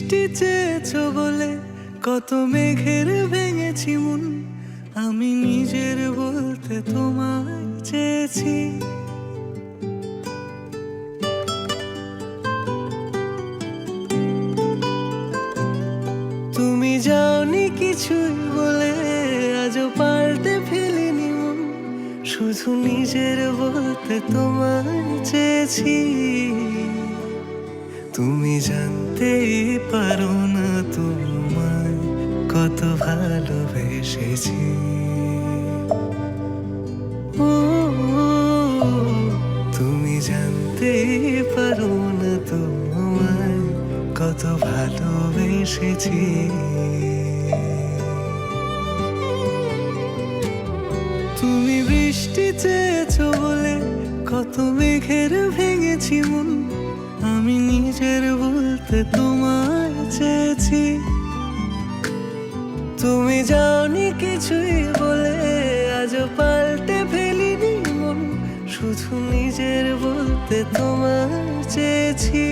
বৃষ্টি চেয়েছো বলে কত মেঘের ভেঙেছি মন, আমি নিজের বলতে তোমায় চেয়েছি। তুমি যাওনি কিছুই বলে আজও পাল্টে ফেলিনি মন, শুধু নিজের বলতে তোমায় চেয়েছি। তুমি জানতেই পারো না তোমায় কত ভালোবেসেছি। ও, তুমি জানতেই পারো না তোমায় কত ভালোবেসেছি। তুমি বৃষ্টি চেয়েছো বলে কত মেঘের ভেঙেছি মন, আমি নিজের বলতে তোমায় চেয়েছি। তুমি যাওনি কিছুই বলে আজও পাল্টে ফেলিনি মন, শুধু নিজের বলতে তোমায় চেয়েছি।